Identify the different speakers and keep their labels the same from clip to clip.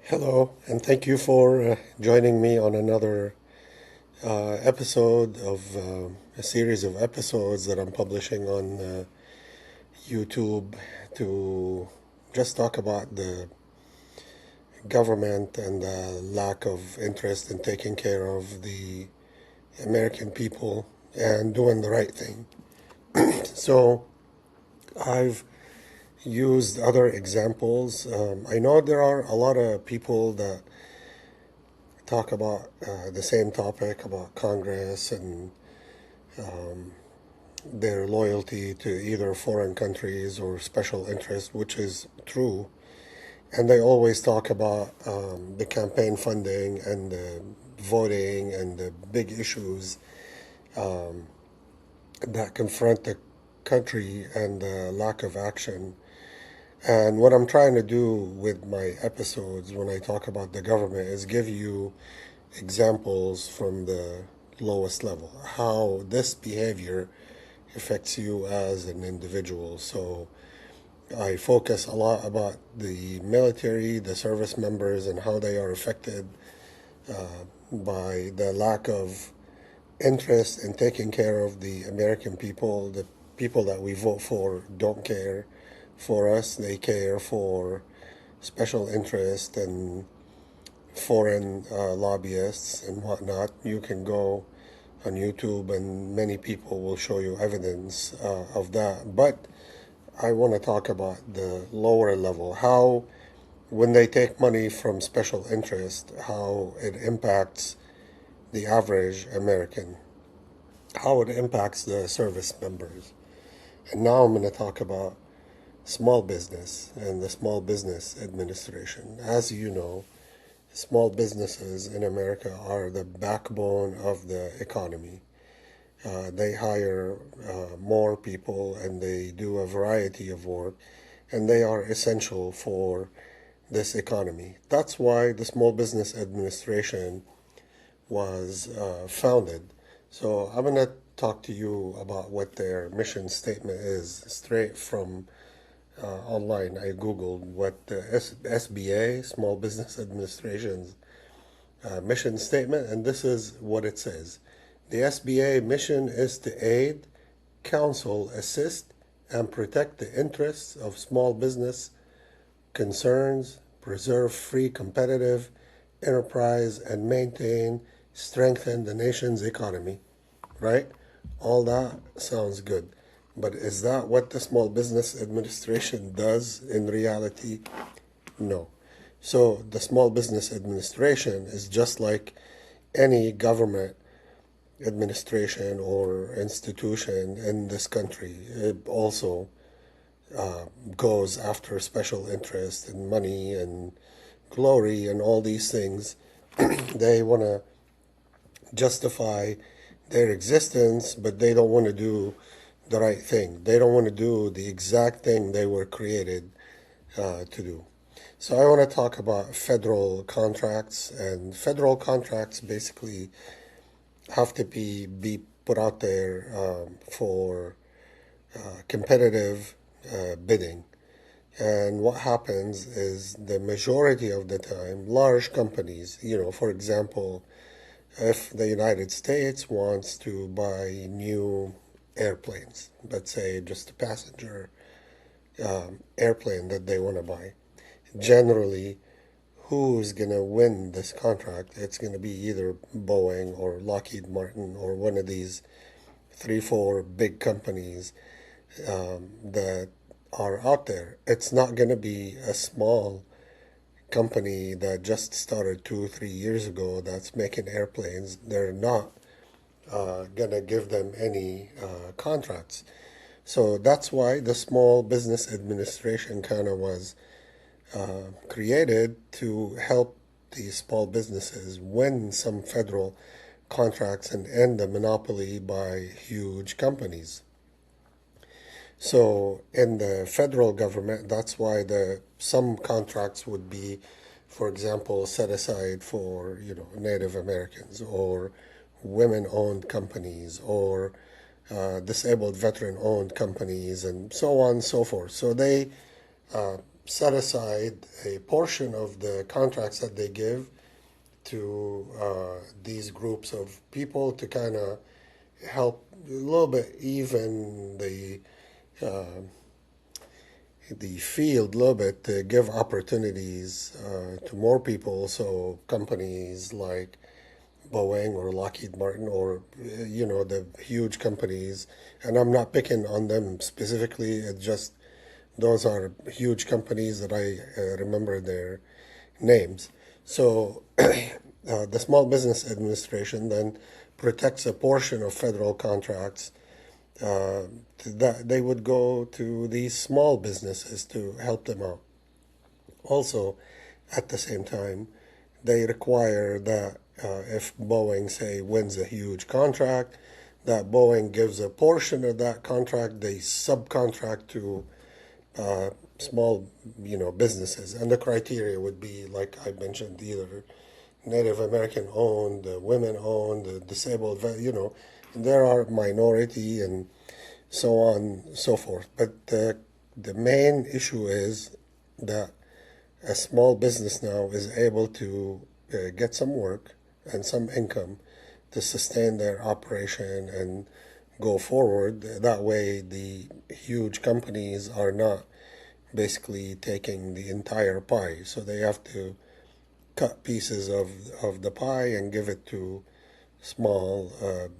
Speaker 1: Hello, and thank you for joining me on another episode of a series of episodes that I'm publishing on YouTube to just talk about the government and the lack of interest in taking care of the American people and doing the right thing. So I've used other examples. I know there are a lot of people that talk about the same topic about Congress and their loyalty to either foreign countries or special interests, which is true. And they always talk about the campaign funding and the voting and the big issues that confront the country and the lack of action. And what I'm trying to do with my episodes when I talk about the government is give you examples from the lowest level, how this behavior affects you as an individual. So I focus a lot about the military, the service members, and how they are affected by the lack of interest in taking care of the American people. The people that we vote for don't care for us. They care for special interest and foreign lobbyists and whatnot. You can go on YouTube and many people will show you evidence of that. But I want to talk about the lower level, how when they take money from special interest, how it impacts the average American, how it impacts the service members. And now I'm going to talk about small business and the Small Business Administration. As you know, small businesses in America are the backbone of the economy. They hire more people and they do a variety of work, and they are essential for this economy. That's why the Small Business Administration was founded. So I'm going to talk to you about what their mission statement is straight from online. I Googled what the SBA, Small Business Administration's mission statement, and this is what it says. The SBA mission is to aid, counsel, assist, and protect the interests of small business concerns, preserve free competitive enterprise, and strengthen the nation's economy. Right? All that sounds good. But is that what the Small Business Administration does in reality? No. So the Small Business Administration is just like any government administration or institution in this country. It also goes after special interest and money and glory and all these things. They want to justify their existence, but they don't want to do the right thing. They don't want to do the exact thing they were created to do. So I want to talk about federal contracts, and federal contracts basically have to be put out there for competitive bidding. And what happens is the majority of the time, large companies, for example, if the United States wants to buy new airplanes, let's say just a passenger airplane that they want to buy, generally, who's going to win this contract? It's going to be either Boeing or Lockheed Martin or one of these 3, 4 big companies that are out there. It's not going to be a small company that just started 2, 3 years ago that's making airplanes. They're not gonna give them any contracts. So that's why the Small Business Administration kind of was created to help these small businesses win some federal contracts and end the monopoly by huge companies. So in the federal government, that's why some contracts would be, for example, set aside for Native Americans or women-owned companies or disabled veteran-owned companies and so on and so forth. So they set aside a portion of the contracts that they give to these groups of people to kind of help a little bit even the field a little bit to give opportunities to more people. So companies like Boeing or Lockheed Martin or the huge companies, and I'm not picking on them specifically. It's just those are huge companies that I remember their names. So the Small Business Administration then protects a portion of federal contracts uh, that they would go to these small businesses to help them out. Also, at the same time, they require that if Boeing, say, wins a huge contract, that Boeing gives a portion of that contract, they subcontract to uh, small, businesses. And the criteria would be, like I mentioned, either Native American owned, women owned, disabled, there are minority and so on and so forth. But the main issue is that a small business now is able to get some work and some income to sustain their operation and go forward. That way, the huge companies are not basically taking the entire pie. So they have to cut pieces of the pie and give it to small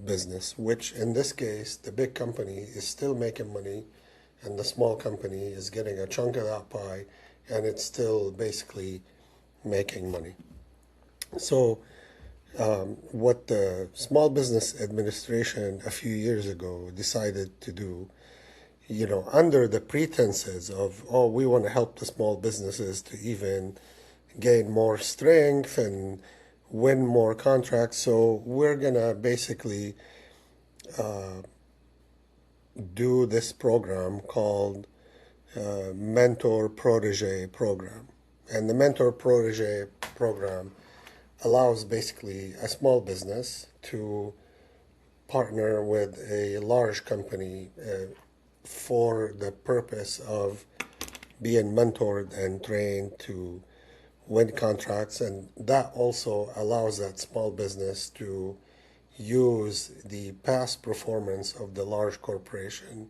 Speaker 1: business, which in this case, the big company is still making money and the small company is getting a chunk of that pie and it's still basically making money. So, what the Small Business Administration a few years ago decided to do, under the pretenses of, oh, we want to help the small businesses to even gain more strength and win more contracts. So we're going to basically do this program called Mentor Protege Program. And the Mentor Protege Program allows basically a small business to partner with a large company for the purpose of being mentored and trained to win contracts, and that also allows that small business to use the past performance of the large corporation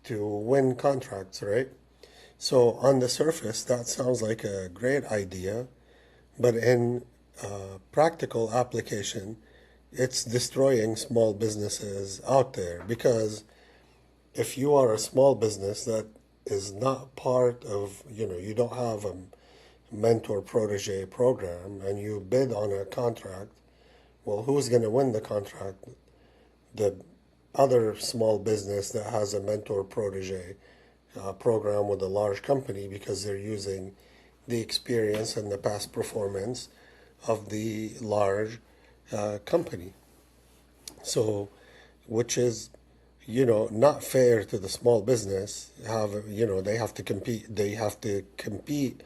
Speaker 1: to win contracts, right? So on the surface, that sounds like a great idea, but in practical application, it's destroying small businesses out there because if you are a small business that is not part of, you don't have a mentor protege program and you bid on a contract, well, who's going to win the contract? The other small business that has a mentor protege program with a large company because they're using the experience and the past performance of the large company. So, which is, not fair to the small business. They have to compete. They have to compete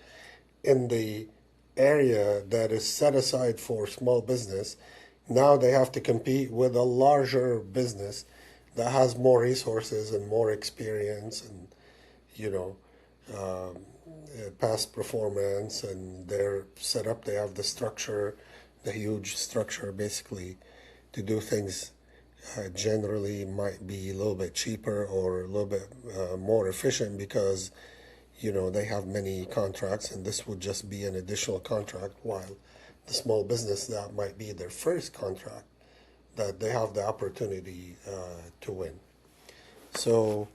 Speaker 1: in the area that is set aside for small business. Now they have to compete with a larger business that has more resources and more experience and you know past performance, and they're set up. They have the structure, the huge structure, basically, to do things. Generally, might be a little bit cheaper or a little bit more efficient because they have many contracts, and this would just be an additional contract. While the small business, that might be their first contract that they have the opportunity to win. So,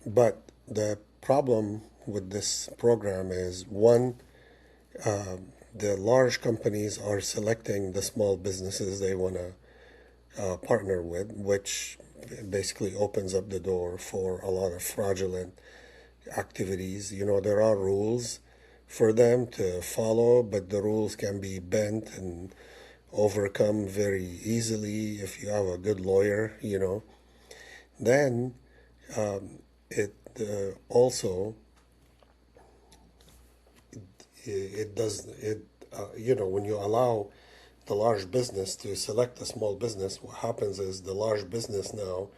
Speaker 1: but the problem with this program is one, the large companies are selecting the small businesses they want to partner with, which basically opens up the door for a lot of fraudulent activities. There are rules for them to follow, but the rules can be bent and overcome very easily if you have a good lawyer. Then it also it does it when you allow the large business to select the small business, what happens is the large business now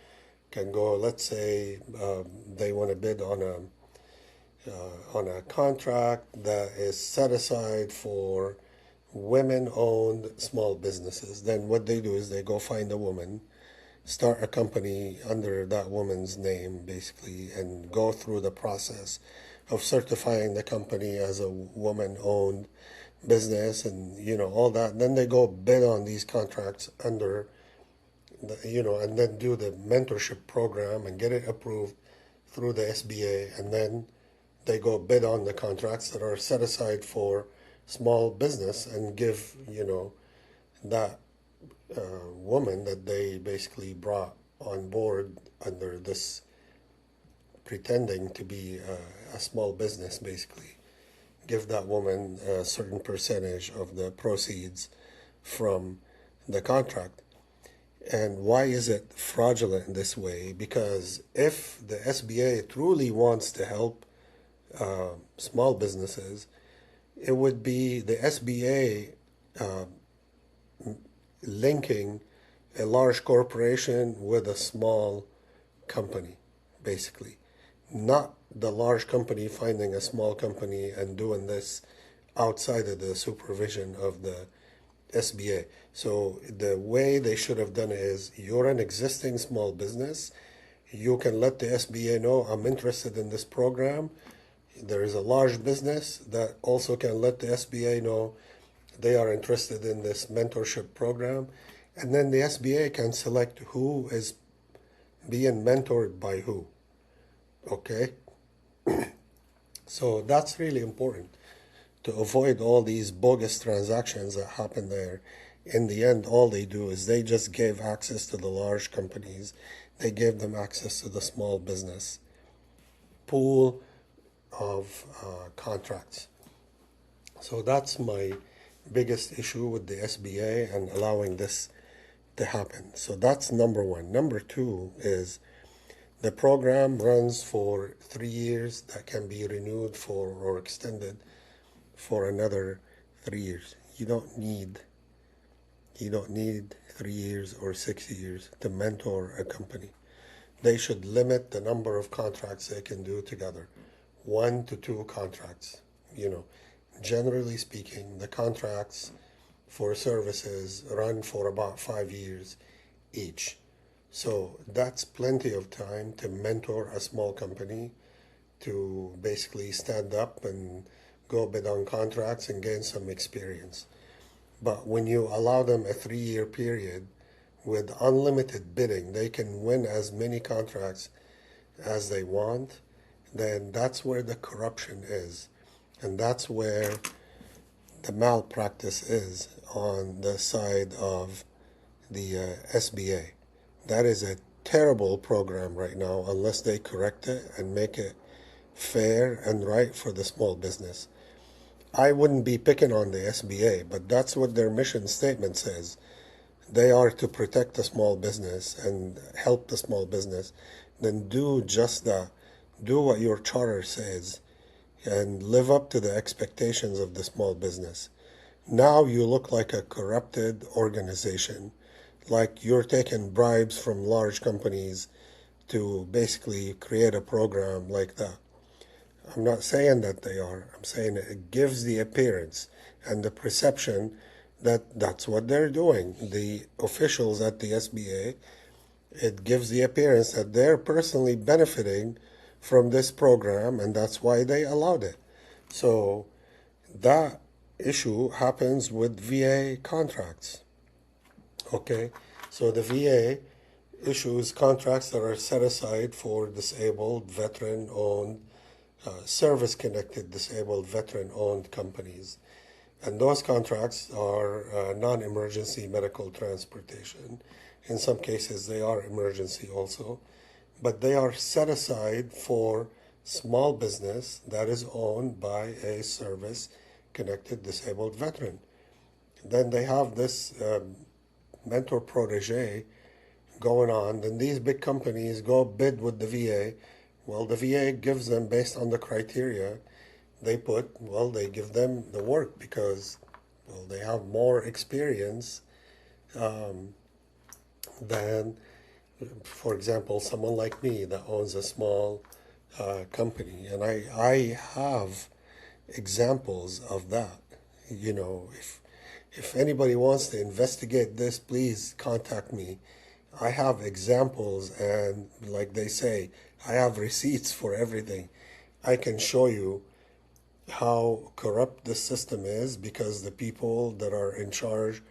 Speaker 1: can go, let's say they want to bid on on a contract that is set aside for women-owned small businesses. Then what they do is they go find a woman, start a company under that woman's name, basically, and go through the process of certifying the company as a woman-owned business and all that. And then they go bid on these contracts under and then do the mentorship program and get it approved through the SBA, and then they go bid on the contracts that are set aside for small business and give that woman that they basically brought on board under this pretending to be a small business, basically give that woman a certain percentage of the proceeds from the contract. And why is it fraudulent in this way? Because if the SBA truly wants to help small businesses, it would be the SBA linking a large corporation with a small company, basically. Not the large company finding a small company and doing this outside of the supervision of the SBA. So the way they should have done it is, you're an existing small business. You can let the SBA know, I'm interested in this program. There is a large business that also can let the SBA know they are interested in this mentorship program. And then the SBA can select who is being mentored by who. Okay? So that's really important to avoid all these bogus transactions that happen there. In the end, all they do is they just gave access to the large companies. They gave them access to the small business pool of contracts. So that's my biggest issue with the SBA and allowing this to happen. So that's number one. Number two is the program runs for 3 years that can be renewed for or extended for another 3 years. You don't need 3 years or 6 years to mentor a company. They should limit the number of contracts they can do together. 1 to 2 contracts. Generally speaking, the contracts for services run for about 5 years each. So that's plenty of time to mentor a small company to basically stand up and go bid on contracts and gain some experience. But when you allow them a 3-year period with unlimited bidding, they can win as many contracts as they want, then that's where the corruption is. And that's where the malpractice is on the side of the SBA. That is a terrible program right now unless they correct it and make it fair and right for the small business. I wouldn't be picking on the SBA, but that's what their mission statement says. They are to protect the small business and help the small business. Then do just that. Do what your charter says and live up to the expectations of the small business. Now you look like a corrupted organization, like you're taking bribes from large companies to basically create a program like that. I'm not saying that they are. I'm saying it gives the appearance and the perception that that's what they're doing. The officials at the SBA, it gives the appearance that they're personally benefiting from this program, and that's why they allowed it. So that issue happens with VA contracts. Okay, so the VA issues contracts that are set aside for disabled, veteran-owned, service-connected, disabled, veteran-owned companies. And those contracts are non-emergency medical transportation. In some cases, they are emergency also. But they are set aside for small business that is owned by a service-connected disabled veteran. Then they have this mentor protege going on. Then these big companies go bid with the VA. Well, the VA gives them, based on the criteria they put, well, they give them the work because, well, they have more experience than, for example, someone like me that owns a small company, and I have examples of that. You know, if anybody wants to investigate this, please contact me. I have examples, and like they say, I have receipts for everything. I can show you how corrupt this system is because the people that are in charge,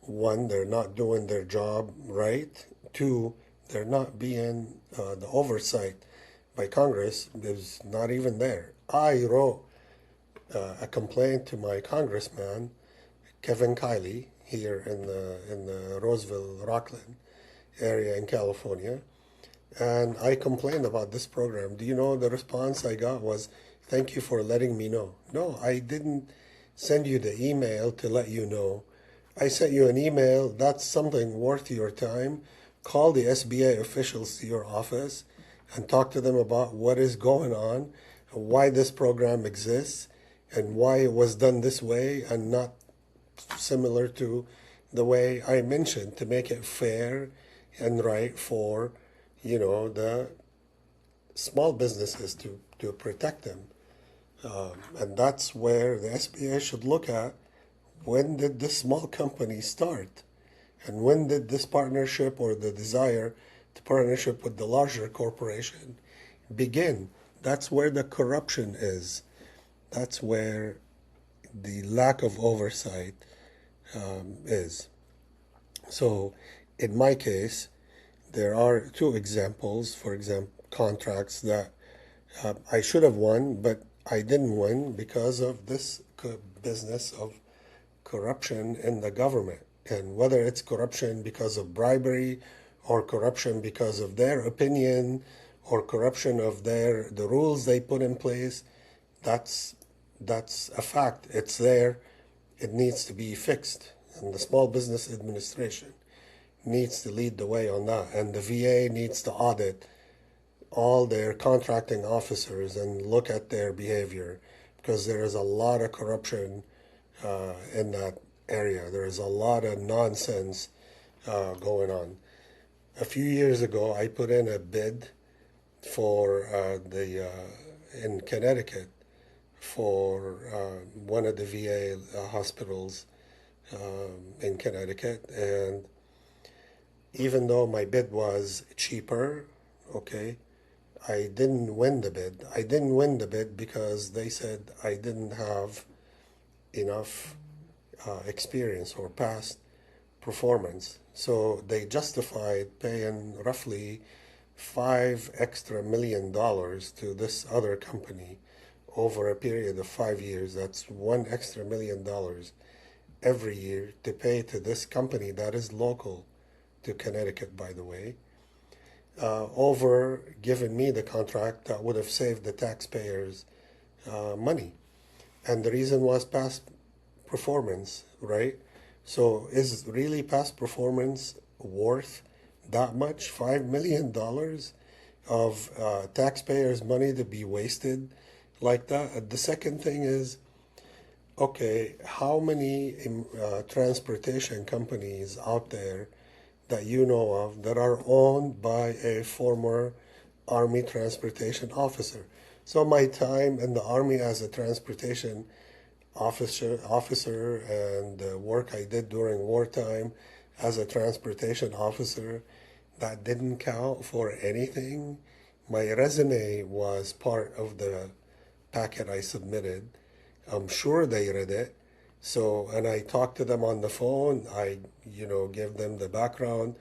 Speaker 1: one, they're not doing their job right. Two, they're not being, the oversight by Congress is not even there. I wrote a complaint to my congressman, Kevin Kiley, here in the Roseville, Rockland area in California, and I complained about this program. Do you know the response I got was, "Thank you for letting me know." No, I didn't send you the email to let you know. I sent you an email. That's something worth your time. Call the SBA officials to your office and talk to them about what is going on, why this program exists, and why it was done this way and not similar to the way I mentioned, to make it fair and right for, the small businesses, to protect them. And that's where the SBA should look at, when did this small company start? And when did this partnership or the desire to partnership with the larger corporation begin? That's where the corruption is. That's where the lack of oversight is. So, in my case, there are two examples, for example, contracts that I should have won, but I didn't win because of this business of corruption in the government. And whether it's corruption because of bribery, or corruption because of their opinion, or corruption of the rules they put in place, that's that's a fact. It's there. It needs to be fixed. And the Small Business Administration needs to lead the way on that. And the VA needs to audit all their contracting officers and look at their behavior, because there is a lot of corruption in that area. There is a lot of nonsense going on. A few years ago, I put in a bid for the in Connecticut for one of the VA hospitals in Connecticut, and even though my bid was cheaper, okay, I didn't win the bid. I didn't win the bid because they said I didn't have enough experience or past performance. So they justified paying roughly $5 extra million to this other company over a period of 5 years. That's $1 extra million every year to pay to this company that is local to Connecticut, by the way, over giving me the contract that would have saved the taxpayers money. And the reason was past performance, right? So is really past performance worth that much? $5 million of taxpayers' money to be wasted like that? The second thing is, okay, how many transportation companies out there that you know of that are owned by a former Army transportation officer? So my time in the Army as a transportation officer and the work I did during wartime as a transportation officer, that didn't count for anything. My resume was part of the packet I submitted. I'm sure they read it. So, and I talked to them on the phone. I, gave them the background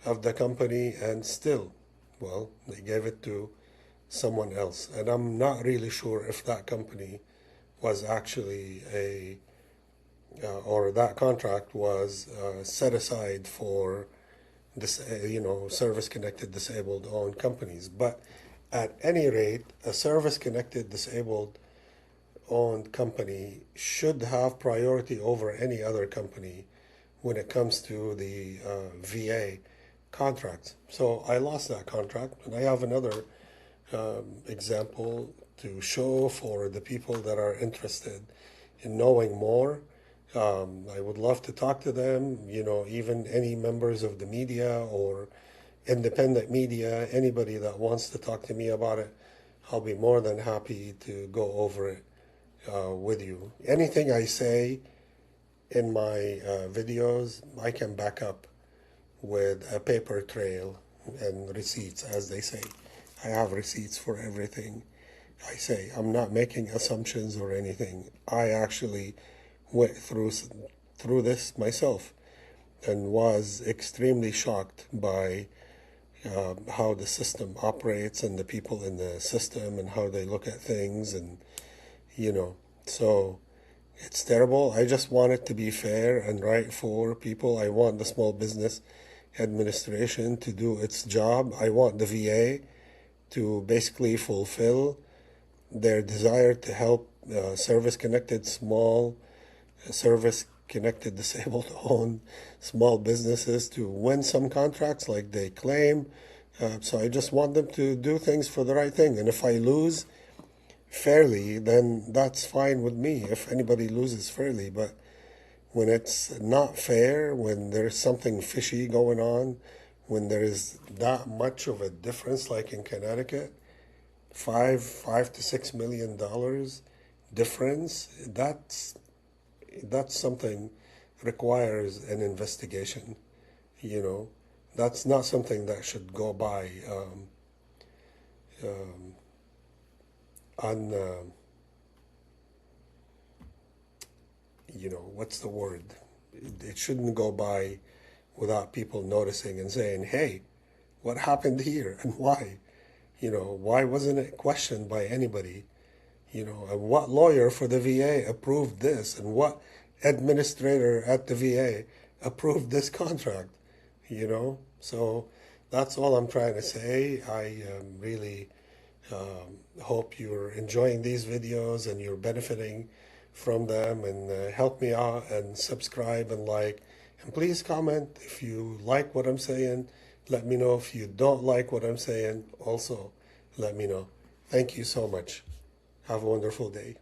Speaker 1: of the company, and still, well, they gave it to someone else. And I'm not really sure if that company was actually or that contract was set aside for this, service-connected disabled-owned companies. But at any rate, a service-connected disabled-owned company should have priority over any other company when it comes to the VA contracts. So I lost that contract, and I have another example to show for the people that are interested in knowing more. I would love to talk to them, even any members of the media or independent media, anybody that wants to talk to me about it. I'll be more than happy to go over it with you. Anything I say in my videos, I can back up with a paper trail and receipts, as they say. I have receipts for everything I say. I'm not making assumptions or anything. I actually went through this myself and was extremely shocked by how the system operates and the people in the system and how they look at things, and you know, so it's terrible. I just want it to be fair and right for people. I want the Small Business Administration to do its job. I want the VA to basically fulfill their desire to help service connected disabled owned small businesses to win some contracts like they claim. So I just want them to do things for the right thing. And if I lose fairly, then that's fine with me if anybody loses fairly. But when it's not fair, when there's something fishy going on, when there is that much of a difference, like in Connecticut, $5 to $6 million difference, that's something requires an investigation. You know, that's not something that should go by on what's the word? It shouldn't go by without people noticing and saying, "Hey, what happened here and why?" Why wasn't it questioned by anybody? And what lawyer for the VA approved this, and what administrator at the VA approved this contract? So that's all I'm trying to say. I really hope you're enjoying these videos and you're benefiting from them, and help me out and subscribe and like, and please comment if you like what I'm saying. Let me know if you don't like what I'm saying. Also, let me know. Thank you so much. Have a wonderful day.